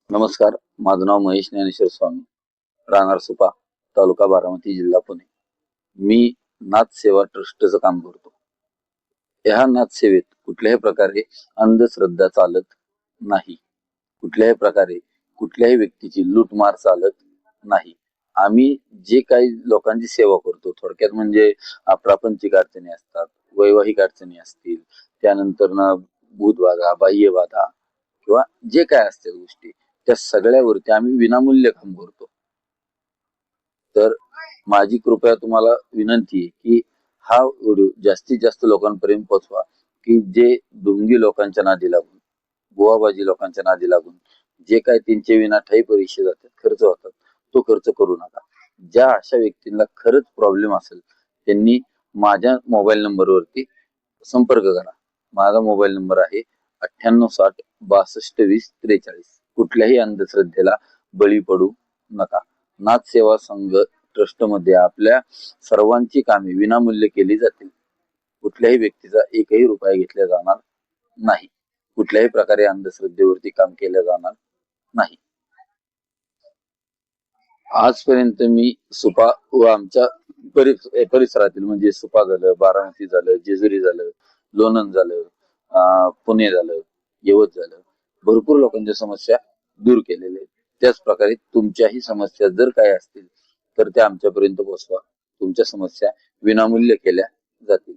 नमस्कार. माझं नाव महेश ज्ञानेश्वर स्वामी, राहणार सुपा, तालुका बारामती, जिल्हा पुणे. मी नाथ सेवा ट्रस्टचं काम करतो. ह्या नाथ सेवेत कुठल्याही प्रकारे अंधश्रद्धा चालत नाही. कुठल्याही प्रकारे कुठल्याही व्यक्तीची लूटमार चालत नाही. आम्ही जे काही लोकांची सेवा करतो, थोडक्यात म्हणजे प्रापंचिक अडचणी असतात, वैवाहिक अडचणी असतील, त्यानंतर भूतबाधा, बाह्यबाधा किंवा जे काय असतील गोष्टी, त्या सगळ्यावरती आम्ही विनामूल्य काम करतो. तर माझी कृपया तुम्हाला विनंती आहे की हा व्हिडिओ जास्तीत जास्त लोकांपर्यंत पोहोचवा, की जे ढोंगी लोकांच्या नादी लागून, बुवाबाजी लोकांच्या नादी लागून जे काय त्यांचे विनाठायी परीक्षा जातात, खर्च होतात, तो खर्च करू नका. ज्या अशा व्यक्तींना खरंच प्रॉब्लेम असेल त्यांनी माझ्या मोबाईल नंबरवरती संपर्क करा. माझा मोबाईल नंबर आहे 9860 6220 43. कुठल्याही अंधश्रद्धेला बळी पडू नका. नाथ सेवा संघ ट्रस्ट मध्ये आपल्या सर्वांची कामे विनामूल्य केली जातील. कुठल्याही व्यक्तीचा एकही रुपया घेतला जाणार नाही. कुठल्याही प्रकारे अंधश्रद्धेवरती काम केलं जाणार नाही. आजपर्यंत मी सुपा व आमच्या परिसरातील म्हणजे सुपा झालं, बारामती झालं, जेजुरी झालं, लोणंद झालं, पुणे झालं, यवत झालं, भरपूर लोकांच्या समस्या दूर केलेल्या आहेत. त्याच प्रकारे तुमच्याही समस्या जर काही असतील तर त्या आमच्यापर्यंत पोहोचवा. तुमच्या समस्या विनामूल्य केल्या जातील.